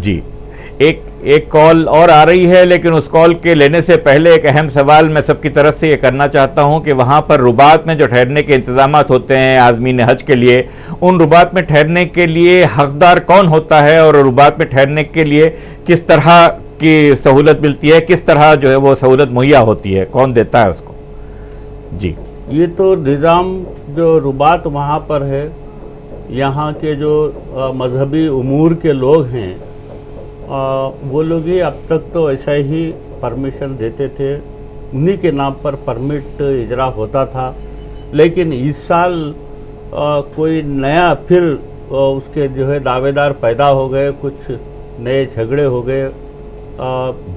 جی ایک کال اور آ رہی ہے، لیکن اس کال کے لینے سے پہلے ایک اہم سوال میں سب کی طرف سے یہ کرنا چاہتا ہوں کہ وہاں پر رباط میں جو ٹھہرنے کے انتظامات ہوتے ہیں عازمین حج کے لیے، ان رباط میں ٹھہرنے کے لیے حقدار کون ہوتا ہے، اور رباط میں ٹھہرنے کے لیے کس طرح کی سہولت ملتی ہے، کس طرح جو ہے وہ سہولت مہیا ہوتی ہے، کون دیتا ہے اس کو؟ جی یہ تو نظام جو رباط وہاں پر ہے، یہاں کے جو مذہبی امور کے لوگ ہیں وہ لوگ ہی اب تک تو ایسا ہی پرمیشن دیتے تھے، انہی کے نام پر پرمٹ اجرا ہوتا تھا. لیکن اس سال کوئی نیا پھر اس کے جو ہے دعوے دار پیدا ہو گئے، کچھ نئے جھگڑے ہو گئے،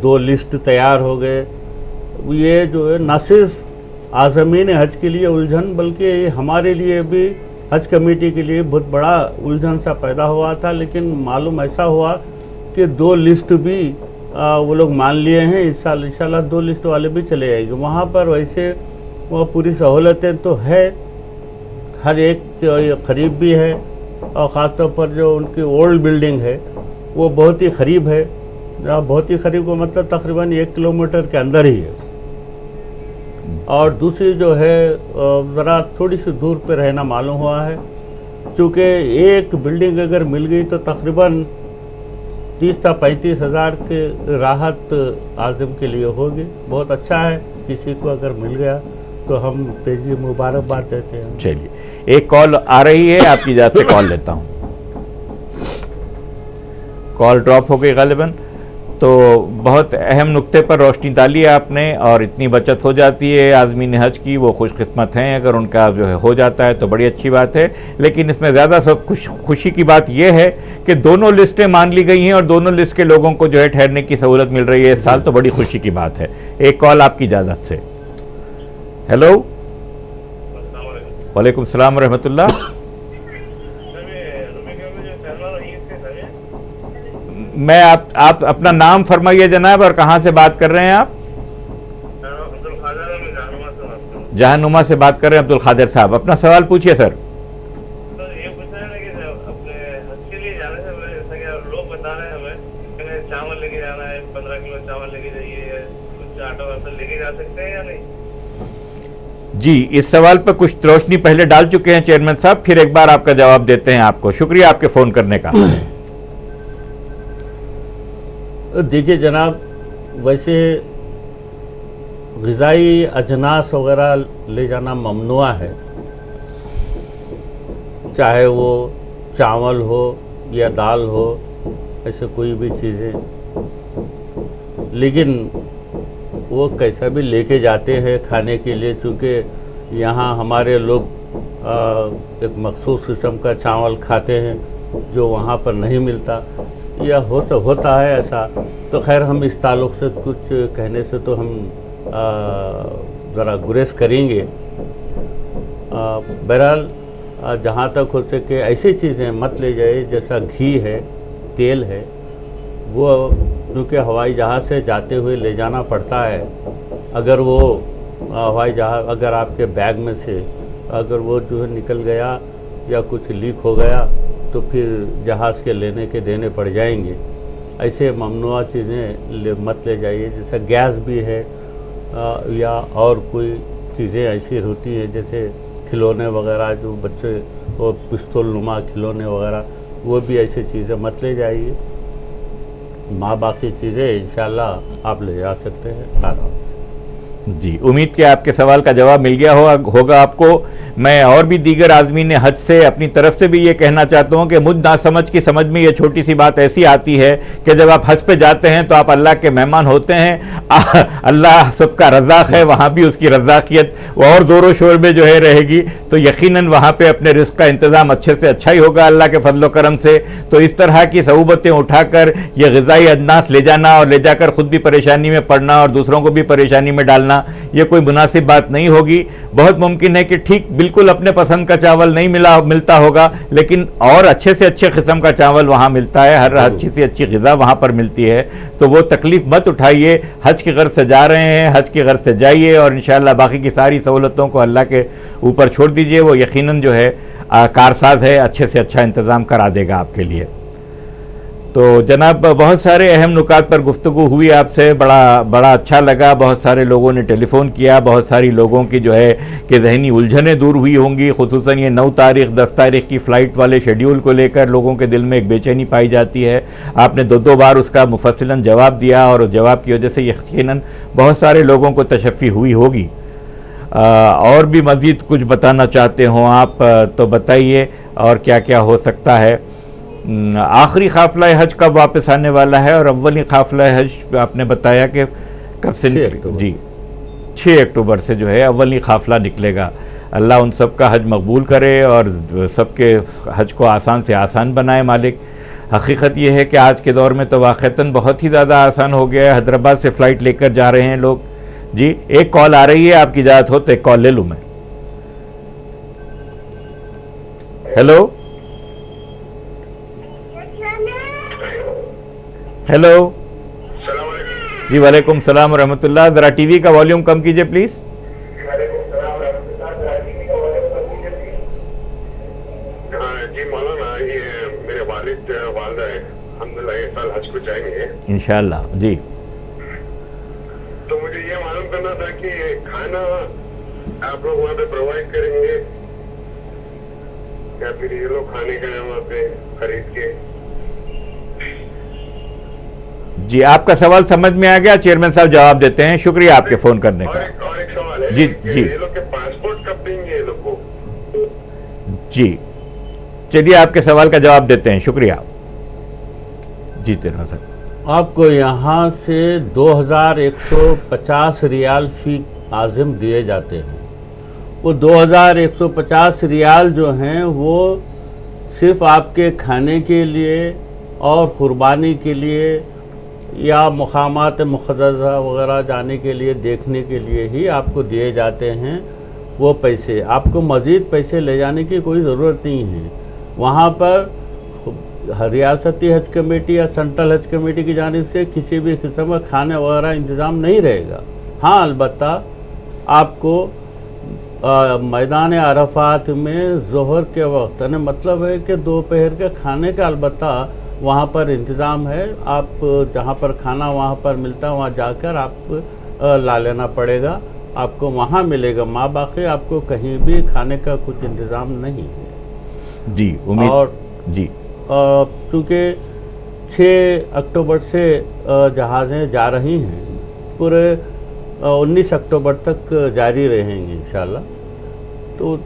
2 لسٹ تیار ہو گئے. یہ جو ہے نہ صرف عازمین حج کے لیے الجھن، بلکہ یہ ہمارے لیے بھی حج کمیٹی کے لیے بہت بڑا الجھن سا پیدا ہوا تھا. لیکن معلوم ایسا ہوا کہ 2 لسٹ بھی وہ لوگ مان لیے ہیں. اس سال انشاءاللہ 2 لسٹ والے بھی چلے جائیں گے. وہاں پر ویسے وہ پوری سہولتیں تو ہے، ہر ایک قریب بھی ہے، اور خاص طور پر جو ان کی اولڈ بلڈنگ ہے وہ بہت ہی قریب ہے. بہت ہی قریب کو مطلب تقریباً 1 کلومیٹر کے اندر ہی ہے. اور دوسری جو ہے ذرا تھوڑی سی دور پہ رہنا معلوم ہوا ہے، چونکہ ایک بلڈنگ اگر مل گئی تو تقریباً 30 تا 35 ہزار کے راحت عازم کے لیے ہوگی. بہت اچھا ہے، کسی کو اگر مل گیا تو ہم تیزی مبارکباد دیتے ہیں. چلیے ایک کال آ رہی ہے، آپ کی اجازت سے کال لیتا ہوں. کال ڈراپ ہو گئی غالباً. تو بہت اہم نقطے پر روشنی ڈالی ہے آپ نے، اور اتنی بچت ہو جاتی ہے عازمین حج کی، وہ خوش قسمت ہیں. اگر ان کا جو ہے ہو جاتا ہے تو بڑی اچھی بات ہے. لیکن اس میں زیادہ سب خوشی کی بات یہ ہے کہ دونوں لسٹیں مان لی گئی ہیں اور دونوں لسٹ کے لوگوں کو جو ہے ٹھہرنے کی سہولت مل رہی ہے اس سال، تو بڑی خوشی کی بات ہے. ایک کال آپ کی اجازت سے. ہیلو، وعلیکم السلام ورحمۃ اللہ. میں آپ اپنا نام فرمائیے جناب، اور کہاں سے بات کر رہے ہیں آپ؟ جہنما سے بات کر رہے ہیں عبد القادر صاحب. اپنا سوال پوچھئے سر. یہ پوچھنا ہے کہ اپنے حج کے لیے جانے سے پہلے جیسا کہ لوگ بتا رہے ہیں ہمیں چاول لے کے جانا ہے، 15 کلو چاول لے کے جائیے، کچھ آٹا واسطہ لے کے جا سکتے ہیں یا نہیں؟ جی اس سوال پر کچھ روشنی پہلے ڈال چکے ہیں چیئرمین صاحب، پھر ایک بار آپ کا جواب دیتے ہیں. آپ کو شکریہ آپ کے فون کرنے کا. دیکھیے جناب، ویسے غذائی اجناس وغیرہ لے جانا ممنوع ہے، چاہے وہ چاول ہو یا دال ہو، ایسے کوئی بھی چیزیں. لیکن وہ کیسا بھی لے کے جاتے ہیں کھانے کے لیے، چونکہ یہاں ہمارے لوگ ایک مخصوص قسم کا چاول کھاتے ہیں جو وہاں پر نہیں ملتا، یا ہوتا ہے ایسا. تو خیر ہم اس تعلق سے کچھ کہنے سے تو ہم ذرا گریز کریں گے. بہرحال جہاں تک ہو سکے ایسی چیزیں مت لے جائے، جیسا گھی ہے، تیل ہے، وہ کیونکہ ہوائی جہاز سے جاتے ہوئے لے جانا پڑتا ہے. اگر وہ ہوائی جہاز اگر آپ کے بیگ میں سے اگر وہ جو ہے نکل گیا یا کچھ لیک ہو گیا تو پھر جہاز کے لینے کے دینے پڑ جائیں گے. ایسے ممنوع چیزیں مت لے جائیے، جیسا گیس بھی ہے، یا اور کوئی چیزیں ایسی ہوتی ہیں جیسے کھلونے وغیرہ، جو بچے اور پستول نما کھلونے وغیرہ، وہ بھی ایسی چیزیں مت لے جائیے. باقی چیزیں انشاءاللہ آپ لے جا سکتے ہیں آرام سے. جی امید کہ آپ کے سوال کا جواب مل گیا ہوگا آپ کو. میں اور بھی دیگر عازمین حج سے اپنی طرف سے بھی یہ کہنا چاہتا ہوں کہ مجھ نہ سمجھ کی سمجھ میں یہ چھوٹی سی بات ایسی آتی ہے کہ جب آپ حج پہ جاتے ہیں تو آپ اللہ کے مہمان ہوتے ہیں. اللہ سب کا رزاق ہے، وہاں بھی اس کی رزاقیت اور زور و شور میں جو ہے رہے گی، تو یقیناً وہاں پہ اپنے رزق کا انتظام اچھے سے اچھا ہی ہوگا اللہ کے فضل و کرم سے. تو اس طرح کی صعوبتیں اٹھا کر یہ غذائی اجناس لے جانا اور لے جا کر خود بھی پریشانی میں پڑنا اور دوسروں کو بھی پریشانی میں ڈالنا، یہ کوئی مناسب بات نہیں ہوگی. بہت ممکن ہے کہ ٹھیک بالکل اپنے پسند کا چاول نہیں ملتا ہوگا، لیکن اور اچھے سے اچھے قسم کا چاول وہاں ملتا ہے، ہر اچھی سے اچھی غذا وہاں پر ملتی ہے. تو وہ تکلیف مت اٹھائیے. حج کی غرض سے جا رہے ہیں، حج کی غرض سے جائیے، اور انشاءاللہ باقی کی ساری سہولتوں کو اللہ کے اوپر چھوڑ دیجئے. وہ یقیناً جو ہے کارساز ہے، اچھے سے اچھا انتظام کرا دے گا آپ کے لیے. تو جناب بہت سارے اہم نکات پر گفتگو ہوئی آپ سے، بڑا اچھا لگا. بہت سارے لوگوں نے ٹیلی فون کیا، بہت ساری لوگوں کی جو ہے کہ ذہنی الجھنیں دور ہوئی ہوں گی، خصوصاً یہ 9 تاریخ 10 تاریخ کی فلائٹ والے شیڈیول کو لے کر لوگوں کے دل میں ایک بے چینی پائی جاتی ہے. آپ نے 2 بار اس کا مفصلاً جواب دیا، اور اس جواب کی وجہ سے یقیناً بہت سارے لوگوں کو تشفی ہوئی ہوگی. اور بھی مزید کچھ بتانا چاہتے ہوں آپ تو بتائیے، اور کیا کیا ہو سکتا ہے. آخری قافلہ حج کب واپس آنے والا ہے، اور اولی قافلہ حج آپ نے بتایا کہ کب سے 6 اکتوبر. جی 6 اکتوبر سے جو ہے اولی قافلہ نکلے گا. اللہ ان سب کا حج مقبول کرے اور سب کے حج کو آسان سے آسان بنائے مالک. حقیقت یہ ہے کہ آج کے دور میں تو واقعتاً بہت ہی زیادہ آسان ہو گیا ہے. حیدرآباد سے فلائٹ لے کر جا رہے ہیں لوگ. جی ایک کال آ رہی ہے، آپ کی اجازت ہو تو ایک کال لے لوں میں. Hello hello. السلام علیکم. جی وعلیکم السلام ورحمۃ اللہ. ذرا ٹی وی کا والیوم کم کیجئے پلیز. جی مولانا، یہ میرے والد والدہ ہے، الحمدللہ اس سال حج کو جائیں گے انشاءاللہ. جی تو مجھے یہ معلوم کرنا تھا کہ کھانا آپ لوگ وہاں پہ پرووائڈ کریں گے یا پھر یہ لوگ کھانے کا وہاں پہ خرید کے؟ جی آپ کا سوال سمجھ میں آ گیا. چیئرمین صاحب جواب دیتے ہیں. شکریہ آپ کے فون کرنے کا. اور ایک سوال ہے جی کہ جی یہ لوگ کے پاسپورٹ کب دیں گے یہ لوگ کو؟ جی چلیے آپ کے سوال کا جواب دیتے ہیں. شکریہ. جی چیئرمین صاحب. آپ کو یہاں سے 2150 ریال فی عازم دیے جاتے ہیں. وہ 2150 ریال جو ہیں وہ صرف آپ کے کھانے کے لیے اور قربانی کے لیے یا مقامات مقدسہ وغیرہ جانے کے لیے دیکھنے کے لیے ہی آپ کو دیے جاتے ہیں. وہ پیسے آپ کو مزید پیسے لے جانے کی کوئی ضرورت نہیں ہے. وہاں پر ریاستی حج کمیٹی یا سینٹرل حج کمیٹی کی جانب سے کسی بھی قسم کا کھانے وغیرہ انتظام نہیں رہے گا. ہاں البتہ آپ کو میدان عرفات میں ظہر کے وقت یعنی مطلب ہے کہ دوپہر کے کھانے کا البتہ وہاں پر انتظام ہے. آپ جہاں پر کھانا وہاں پر ملتا ہے وہاں جا کر آپ لا لینا پڑے گا. آپ کو وہاں ملے گا. ماں باقی آپ کو کہیں بھی کھانے کا کچھ انتظام نہیں ہے. جی امید. اور جی چونکہ 6 اکتوبر سے جہازیں جا رہی ہیں، پورے 19 اکتوبر تک جاری رہیں گے انشاءاللہ. تو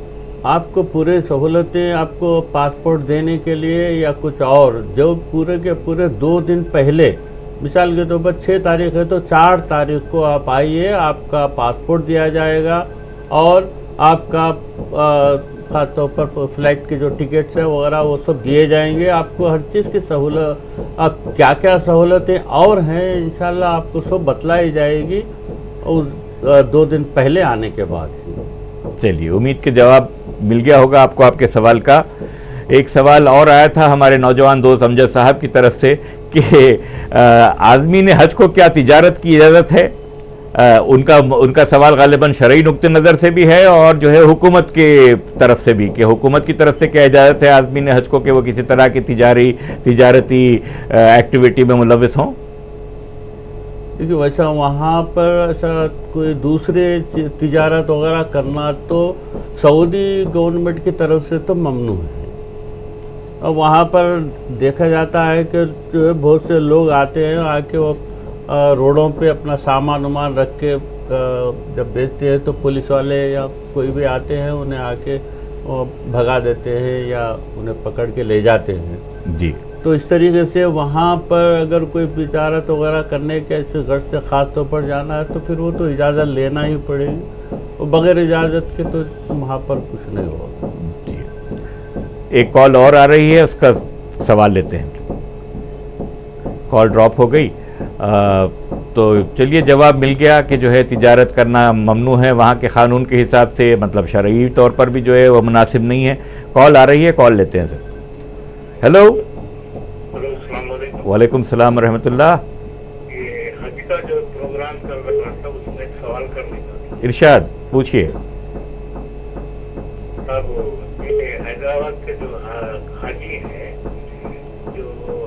آپ کو پورے سہولتیں آپ کو پاسپورٹ دینے کے لیے یا کچھ اور جو پورے کے پورے 2 دن پہلے، مثال کے طور پر 6 تاریخ ہے تو 4 تاریخ کو آپ آئیے، آپ کا پاسپورٹ دیا جائے گا اور آپ کا خاص طور پر فلائٹ کے جو ٹکٹس ہیں وغیرہ وہ سب دیے جائیں گے. آپ کو ہر چیز کی سہولت، اب کیا کیا سہولتیں اور ہیں انشاءاللہ آپ کو سب بتلائی جائے گی اور 2 دن پہلے آنے کے بعد. چلیے امید کے جواب مل گیا ہوگا آپ کو آپ کے سوال کا. ایک سوال اور آیا تھا ہمارے نوجوان دوست امجد صاحب کی طرف سے کہ عازمین حج کو کیا تجارت کی اجازت ہے. ان کا سوال غالباً شرعی نقطہ نظر سے بھی ہے اور جو ہے حکومت کے طرف سے بھی، کہ حکومت کی طرف سے کیا اجازت ہے عازمین حج کو کہ وہ کسی طرح کی تجارتی ایکٹیویٹی میں ملوث ہوں. کیونکہ ویسا وہاں پر ایسا کوئی دوسرے تجارت وغیرہ کرنا تو سعودی گورنمنٹ کی طرف سے تو ممنوع ہے. اور وہاں پر دیکھا جاتا ہے کہ جو ہے بہت سے لوگ آتے ہیں، آ کے وہ روڈوں پہ اپنا سامان وامان رکھ کے جب بیچتے ہیں تو پولیس والے یا کوئی بھی آتے ہیں انہیں آ کے بھگا دیتے ہیں یا انہیں پکڑ کے لے جاتے ہیں. جی تو اس طریقے سے وہاں پر اگر کوئی تجارت وغیرہ کرنے کے ایسے غرض سے خاص طور پر جانا ہے تو پھر وہ تو اجازت لینا ہی پڑے گی، اور بغیر اجازت کے تو وہاں پر کچھ نہیں ہوگا. جی ایک کال اور آ رہی ہے، اس کا سوال لیتے ہیں. کال ڈراپ ہو گئی تو چلیے جواب مل گیا کہ جو ہے تجارت کرنا ممنوع ہے وہاں کے قانون کے حساب سے، مطلب شرعی طور پر بھی جو ہے وہ مناسب نہیں ہے. کال آ رہی ہے، کال لیتے ہیں سر. ہیلو. السلام علیکم. وعلیکم السلام ورحمۃ اللہ. یہ حج کا جو پروگرام چل رہا تھا اس میں ایک سوال کرنے کا. ارشاد پوچھیے. اب یہ حیدرآباد کے جو حاجی ہیں جو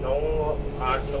9, 8, 9,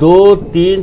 2, 3,